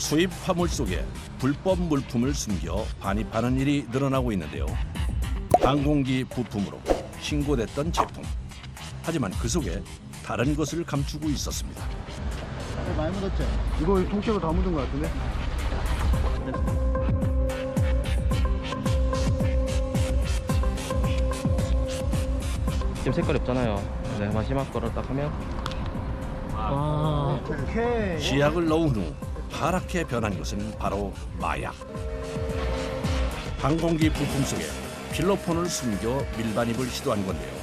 수입 화물 속에 불법 물품을 숨겨 반입하는 일이 늘어나고 있는데요. 항공기 부품으로 신고됐던 제품. 하지만 그 속에 다른 것을 감추고 있었습니다. 많이 묻었죠? 이거 통째로 다 묻은 것 같은데? 지금 색깔이 없잖아요. 네, 마지막 거를 딱 하면 오케이. 시약을 넣은 후 파랗게 변한 것은 바로 마약. 항공기 부품 속에 필로폰을 숨겨 밀반입을 시도한 건데요.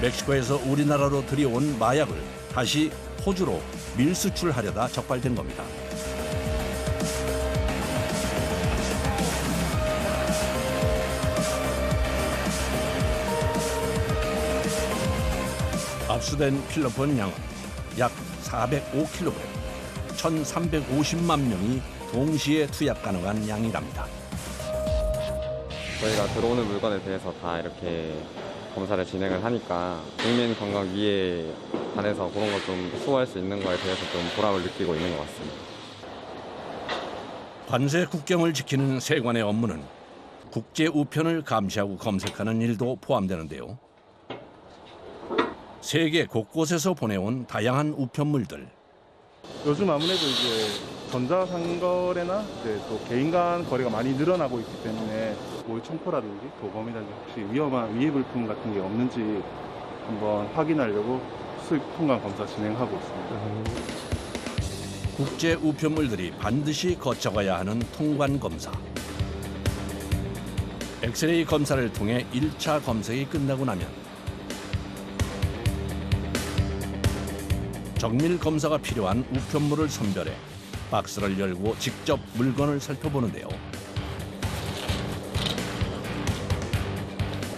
멕시코에서 우리나라로 들여온 마약을 다시 호주로 밀수출하려다 적발된 겁니다. 압수된 필로폰 양은 약 405kg, 1,350만 명이 동시에 투약 가능한 양이랍니다. 저희가 들어오는 물건에 대해서 다 이렇게 검사를 진행을 하니까 국민 건강 위에 관해서 그런 걸 좀 수호할 수 있는 거에 대해서 좀 보람을 느끼고 있는 것 같습니다. 관세 국경을 지키는 세관의 업무는 국제 우편을 감시하고 검색하는 일도 포함되는데요. 세계 곳곳에서 보내온 다양한 우편물들. 요즘 아무래도 이제 전자상거래나 이제 또 개인 간 거래가 많이 늘어나고 있기 때문에 몰청포라든지 도검이라든지 혹시 위험한 위해 불품 같은 게 없는지 한번 확인하려고 수입 통관 검사 진행하고 있습니다. 국제 우편물들이 반드시 거쳐가야 하는 통관 검사. 엑스레이 검사를 통해 1차 검색이 끝나고 나면 정밀 검사가 필요한 우편물을 선별해 박스를 열고 직접 물건을 살펴보는데요.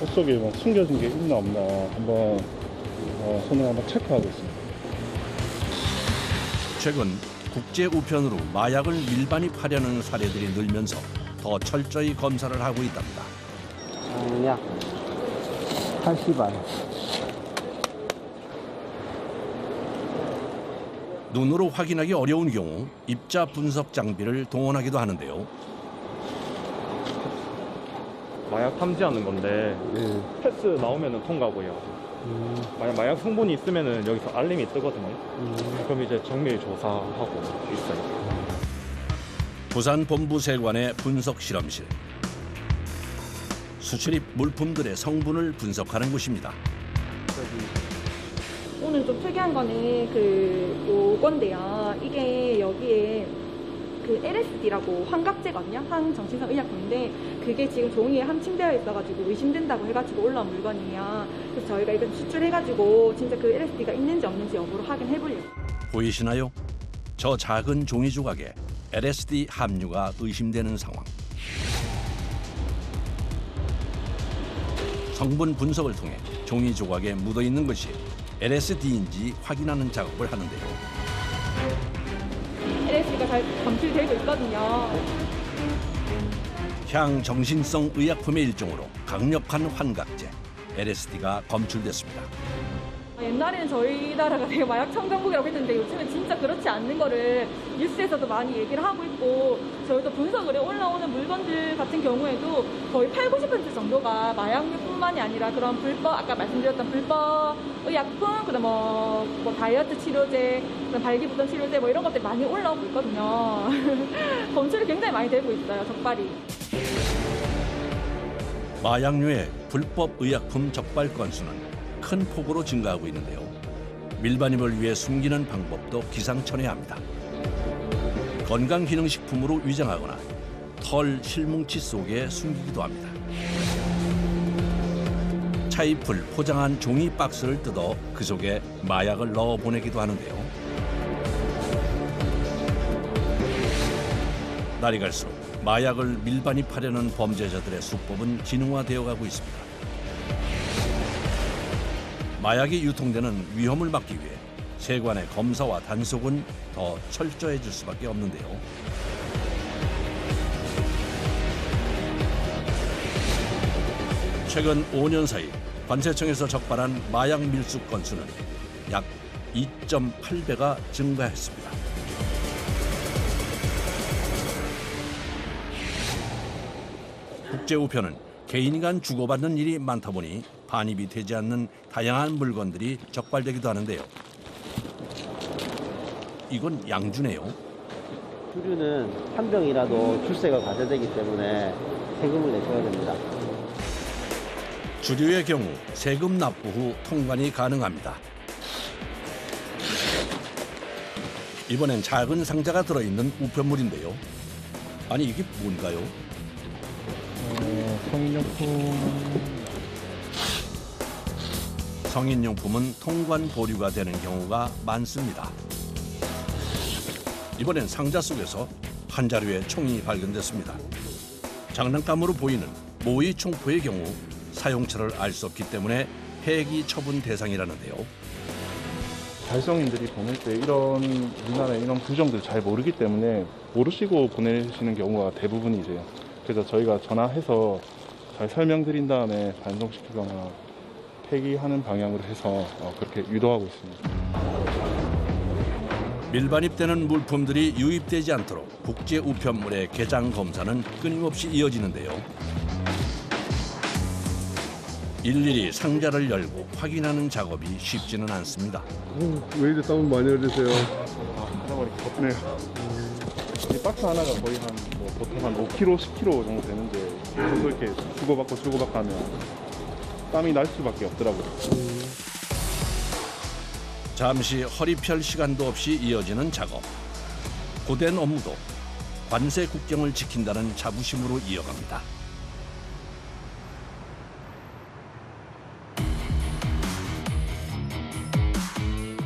옷 속에 뭐 숨겨진 게 있나 없나 한번 손을 한번 체크하고 있습니다. 최근 국제 우편으로 마약을 밀반입하려는 사례들이 늘면서 더 철저히 검사를 하고 있답니다. 약 80알. 눈으로 확인하기 어려운 경우 입자 분석 장비를 동원하기도 하는데요. 마약 탐지하는 건데 패스 나오면은 통과고요. 만약 마약 성분이 있으면은 여기서 알림이 뜨거든요. 그럼 이제 정밀 조사하고 있어요. 부산 본부 세관의 분석 실험실. 수출입 물품들의 성분을 분석하는 곳입니다. 오늘 좀 특이한 거는 요건데요. 이게 여기에 LSD라고 환각제거든요. 항정신성 의약품인데 그게 지금 종이에 함침되어 있어가지고 의심된다고 해가지고 올라온 물건이에요. 그래서 저희가 이걸 수출해가지고 진짜 그 LSD가 있는지 없는지 여부를 확인해보려고. 보이시나요? 저 작은 종이 조각에 LSD 함유가 의심되는 상황. 성분 분석을 통해 종이 조각에 묻어있는 것이 LSD인지 확인하는 작업을 하는데요. LSD가 잘 검출되고 있거든요. 향정신성 의약품의 일종으로 강력한 환각제 LSD가 검출됐습니다. 옛날에는 저희 나라가 되게 마약 청정국이라고 했는데 요즘은 진짜 그렇지 않는 거를 뉴스에서도 많이 얘기를 하고 있고 저희도 분석을 해 올라오는 물건들 같은 경우에도 거의 80~90% 정도가 마약류뿐만이 아니라 그런 불법, 아까 말씀드렸던 불법 의약품, 그다음 뭐 다이어트 치료제, 그다음 발기부전 치료제 뭐 이런 것들이 많이 올라오고 있거든요. 검출이 굉장히 많이 되고 있어요, 적발이. 마약류의 불법 의약품 적발 건수는 큰 폭으로 증가하고 있는데요. 밀반입을 위해 숨기는 방법도 기상천외합니다. 건강기능식품으로 위장하거나 털 실뭉치 속에 숨기기도 합니다. 차잎을 포장한 종이 박스를 뜯어 그 속에 마약을 넣어 보내기도 하는데요. 날이 갈수록 마약을 밀반입하려는 범죄자들의 수법은 진화되어 가고 있습니다. 마약이 유통되는 위험을 막기 위해 세관의 검사와 단속은 더 철저해질 수밖에 없는데요. 최근 5년 사이 관세청에서 적발한 마약 밀수 건수는 약 2.8배가 증가했습니다. 국제우편은 개인 간 주고받는 일이 많다 보니 반입이 되지 않는 다양한 물건들이 적발되기도 하는데요. 이건 양주네요. 주류는 한 병이라도 출세가 과세되기 때문에 세금을 내셔야 됩니다. 주류의 경우 세금 납부 후 통관이 가능합니다. 이번엔 작은 상자가 들어있는 우편물인데요. 아니 이게 뭔가요? 성인용품은 통관 보류가 되는 경우가 많습니다. 이번엔 상자 속에서 한 자루의 총이 발견됐습니다. 장난감으로 보이는 모의 총포의 경우 사용처를 알 수 없기 때문에 폐기 처분 대상이라는데요. 달성인들이 보낼 때 이런 우리나라의 이런 규정들 잘 모르기 때문에 모르시고 보내시는 경우가 대부분이세요. 그래서 저희가 전화해서 잘 설명드린 다음에 반송시키거나 폐기하는 방향으로 해서 그렇게 유도하고 있습니다. 밀반입되는 물품들이 유입되지 않도록 국제 우편물의 개장 검사는 끊임없이 이어지는데요. 일일이 상자를 열고 확인하는 작업이 쉽지는 않습니다. 왜 이렇게 땀을 많이 흘리세요? 하나머리 덥네요. 이 박스 하나가 거의 보통 한 5kg, 10kg 정도 되는데 계속 이렇게 주고받고 하면 땀이 날 수밖에 없더라고요. 잠시 허리 펼 시간도 없이 이어지는 작업. 고된 업무도 관세 국경을 지킨다는 자부심으로 이어갑니다.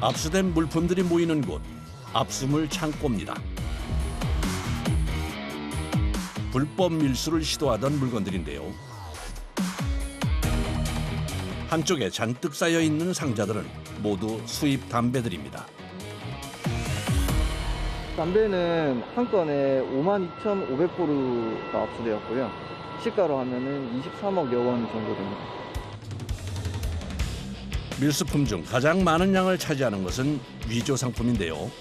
압수된 물품들이 모이는 곳, 압수물 창고입니다. 불법 밀수를 시도하던 물건들인데요. 한쪽에 잔뜩 쌓여 있는 상자들은 모두 수입 담배들입니다. 담배는 한 건에 52,500포르가 압수되었고요. 시가로 하면은 23억여 원 정도 됩니다. 밀수품 중 가장 많은 양을 차지하는 것은 위조 상품인데요.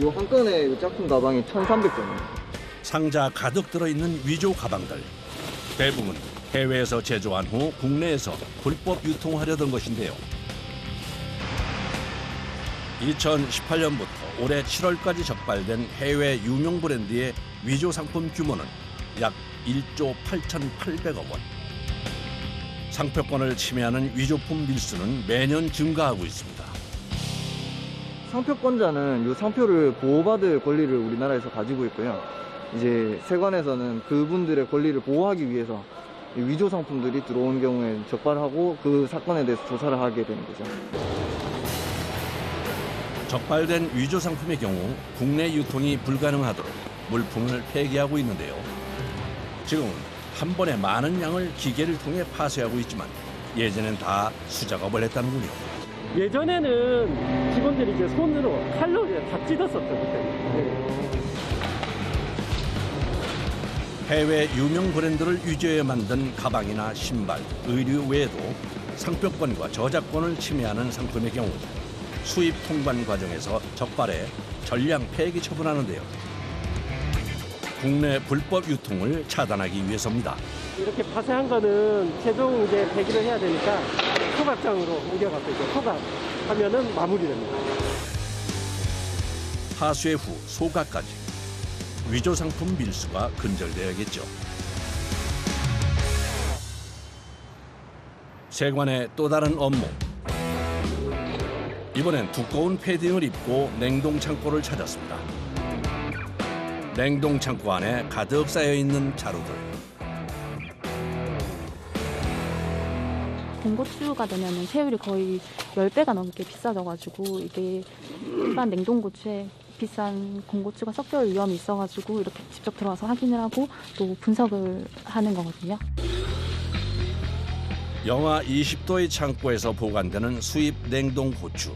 요 한 건에 이 짝퉁 가방이 1,300점입니다. 상자 가득 들어있는 위조 가방들. 대부분 해외에서 제조한 후 국내에서 불법 유통하려던 것인데요. 2018년부터 올해 7월까지 적발된 해외 유명 브랜드의 위조 상품 규모는 약 1조 8,800억 원. 상표권을 침해하는 위조품 밀수는 매년 증가하고 있습니다. 상표권자는 이 상표를 보호받을 권리를 우리나라에서 가지고 있고요. 이제 세관에서는 그분들의 권리를 보호하기 위해서 이 위조 상품들이 들어온 경우에 적발하고 그 사건에 대해서 조사를 하게 되는 거죠. 적발된 위조 상품의 경우 국내 유통이 불가능하도록 물품을 폐기하고 있는데요. 지금은 한 번에 많은 양을 기계를 통해 파쇄하고 있지만 예전엔 다 수작업을 했다는군요. 예전에는 직원들이 이제 손으로 칼로 다 찢었었죠, 그때. 해외 유명 브랜드를 위조해 만든 가방이나 신발, 의류 외에도 상표권과 저작권을 침해하는 상품의 경우 수입 통관 과정에서 적발해 전량 폐기 처분하는데요. 국내 불법 유통을 차단하기 위해서입니다. 이렇게 파쇄한 거는 최종 이제 폐기를 해야 되니까 소각장으로 옮겨가서 이제 소각하면은 마무리됩니다. 파쇄 후 소각까지 위조 상품 밀수가 근절되어야겠죠. 세관의 또 다른 업무. 이번엔 두꺼운 패딩을 입고 냉동 창고를 찾았습니다. 냉동 창고 안에 가득 쌓여 있는 자루들. 군고추가 되면은 세율이 거의 10배가 넘게 비싸져가지고 이게 일반 냉동고추에 비싼 군고추가 섞여올 위험이 있어가지고 이렇게 직접 들어와서 확인을 하고 또 분석을 하는 거거든요. 영하 20도의 창고에서 보관되는 수입 냉동 고추.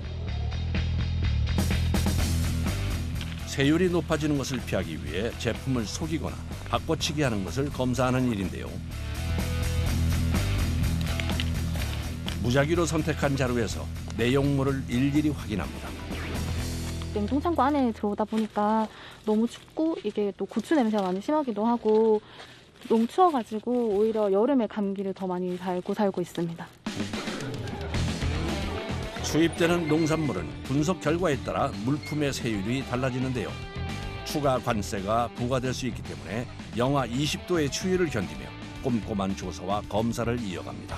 세율이 높아지는 것을 피하기 위해 제품을 속이거나 바꿔치기 하는 것을 검사하는 일인데요. 무작위로 선택한 자료에서 내용물을 일일이 확인합니다. 냉동창고 안에 들어오다 보니까 너무 춥고 이게 또 고추 냄새가 많이 심하기도 하고 너무 추워가지고 오히려 여름에 감기를 더 많이 달고 살고 있습니다. 수입되는 농산물은 분석 결과에 따라 물품의 세율이 달라지는데요. 추가 관세가 부과될 수 있기 때문에 영하 20도의 추위를 견디며 꼼꼼한 조사와 검사를 이어갑니다.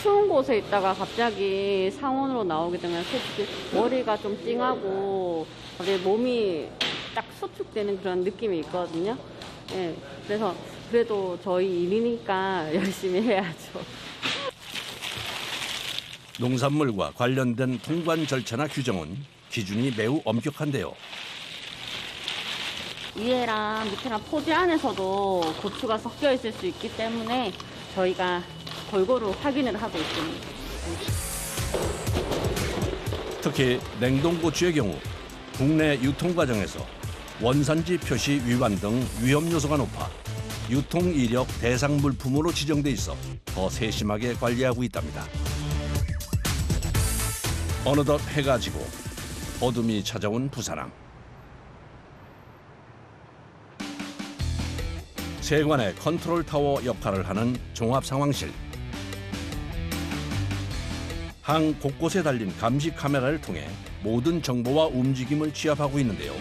추운 곳에 있다가 갑자기 상온으로 나오게 되면 솔직히 머리가 좀 찡하고 갑자기 몸이 딱 수축되는 그런 느낌이 있거든요. 예, 그래서 그래도 저희 일이니까 열심히 해야죠. 농산물과 관련된 통관 절차나 규정은 기준이 매우 엄격한데요. 위에랑 밑에랑 포지 안에서도 고추가 섞여 있을 수 있기 때문에 저희가 골고루 확인을 하고 있습니다. 특히 냉동고추의 경우 국내 유통 과정에서 원산지 표시 위반 등 위험 요소가 높아 유통 이력 대상 물품으로 지정돼 있어 더 세심하게 관리하고 있답니다. 어느덧 해가 지고 어둠이 찾아온 부산항. 세관의 컨트롤 타워 역할을 하는 종합상황실. 항 곳곳에 달린 감시 카메라를 통해 모든 정보와 움직임을 취합하고 있는데요.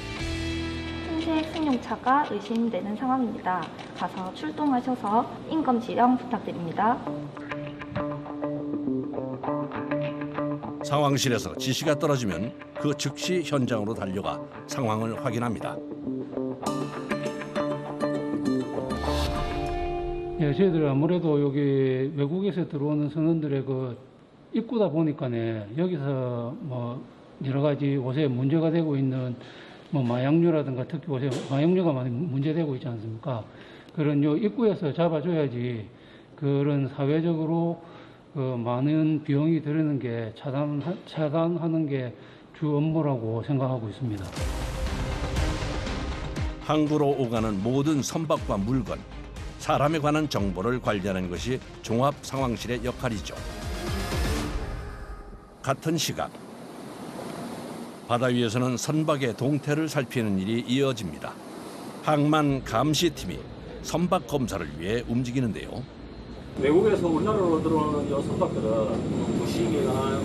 통신 승용차가 의심되는 상황입니다. 가서 출동하셔서 인검 지령 부탁드립니다. 상황실에서 지시가 떨어지면 그 즉시 현장으로 달려가 상황을 확인합니다. 예, 저희들 아무래도 여기 외국에서 들어오는 선원들의 그 입구다 보니까네 여기서 뭐 여러 가지 요새 문제가 되고 있는 뭐 마약류라든가 특히 요새 마약류가 많이 문제되고 있지 않습니까? 그런 요 입구에서 잡아줘야지 그런 사회적으로 그 많은 비용이 들는 게 차단하는 게 주 업무라고 생각하고 있습니다. 항구로 오가는 모든 선박과 물건, 사람에 관한 정보를 관리하는 것이 종합 상황실의 역할이죠. 같은 시각 바다 위에서는 선박의 동태를 살피는 일이 이어집니다. 항만 감시팀이 선박 검사를 위해 움직이는데요. 외국에서 우리나라로 들어오는 이 선박들은 부식이나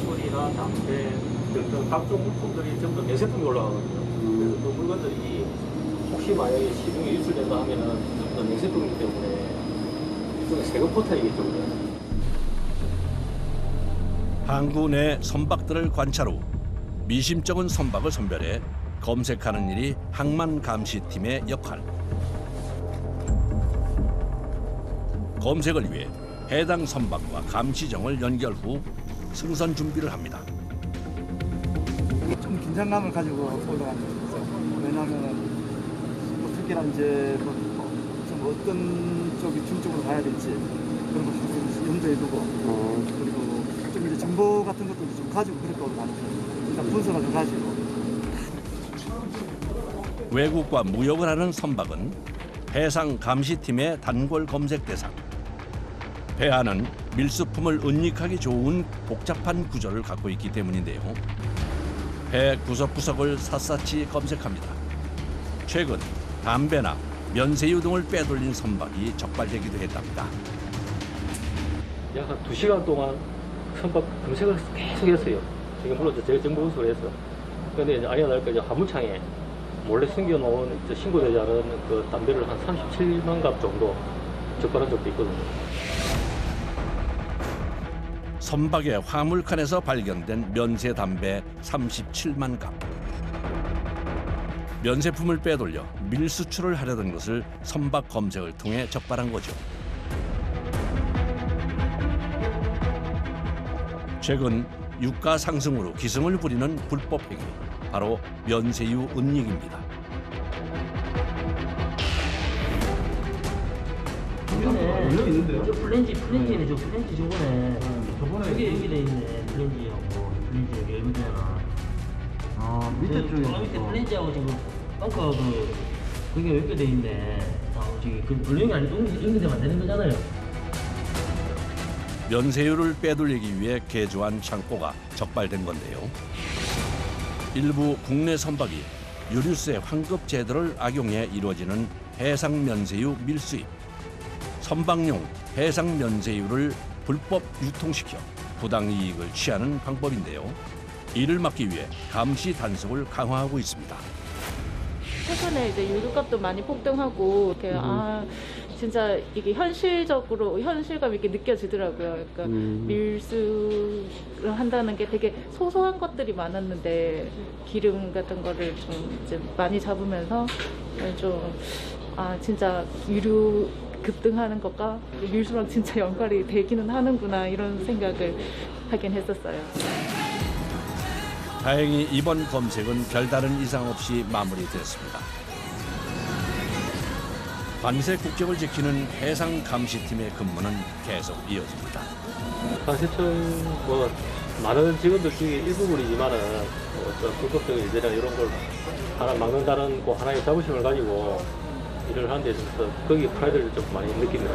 술이나 담배 등등 각종 물품들이 전부 내세품이 올라가거든요. 그래서 그 물건들이 혹시 만약에 시중에 유출된다 하면은 전부 다 내세품이기 때문에 일종의 세금 포탈이기 때문에. 항구 내 선박들을 관찰 후 미심쩍은 선박을 선별해 검색하는 일이 항만 감시팀의 역할. 검색을 위해 해당 선박과 감시정을 연결 후 승선 준비를 합니다. 좀 긴장감을 가지고 올라가는 거죠. 왜냐하면 특히나 이제 좀 어떤 쪽이 중점으로 가야 될지 그런 걸 항상 염두에 두고 그리고 좀 이제 정보 같은 것도 좀 가지고 그럴 거 같아요. 일단 분석을 좀 가지고. 외국과 무역을 하는 선박은 해상 감시팀의 단골 검색 대상. 배 안은 밀수품을 은닉하기 좋은 복잡한 구조를 갖고 있기 때문인데요. 배 구석구석을 샅샅이 검색합니다. 최근 담배나 면세유 등을 빼돌린 선박이 적발되기도 했답니다. 약 한 2시간 동안 선박 검색을 계속 했어요. 지금 물론 제가 정보분석을 했어. 그런데 이제 아니나 다를까 이제 화물창에 몰래 숨겨놓은 신고되지 않은 그 담배를 한 37만 갑 정도 적발한 적도 있거든요. 선박의 화물칸에서 발견된 면세 담배 37만 갑. 면세품을 빼돌려 밀수출을 하려던 것을 선박 검색을 통해 적발한 거죠. 최근 유가 상승으로 기승을 부리는 불법 행위, 바로 면세유 은닉입니다. 여기 있는데요? 저 플랜지네, 저 플랜지 저거네. 저번에 여기 돼 있네, 플랜지하고. 플랜지 여기 여기잖아. 아, 밑에 쪽에. 밑에 플랜지하고 지금 벙커 그게 여기 돼 있네. 아, 저기 그 블랙이 아니고 연결되면 안 되는 거잖아요. 면세율을 빼돌리기 위해 개조한 창고가 적발된 건데요. 일부 국내 선박이 유류세 환급 제도를 악용해 이루어지는 해상 면세유 밀수입, 선박용 해상 면세유를 불법 유통시켜 부당 이익을 취하는 방법인데요. 이를 막기 위해 감시 단속을 강화하고 있습니다. 최근에 이제 유류값도 많이 폭등하고 진짜 이게 현실감 있게 느껴지더라고요. 그러니까 밀수를 한다는 게 되게 소소한 것들이 많았는데 기름 같은 거를 좀 이제 많이 잡으면서 진짜 유류 급등하는 것과 밀수랑 진짜 연관이 되기는 하는구나 이런 생각을 하긴 했었어요. 다행히 이번 검색은 별다른 이상 없이 마무리됐습니다. 관세 국적을 지키는 해상 감시팀의 근무는 계속 이어집니다. 관세청 많은 직원들 중에 일부분이지만은 어떤 불법적인 일들이나 이런 걸 하나 막는다는 하나의 자부심을 가지고 일을 하는 데 있어서 거기에 프라이드를 좀 많이 느낍니다.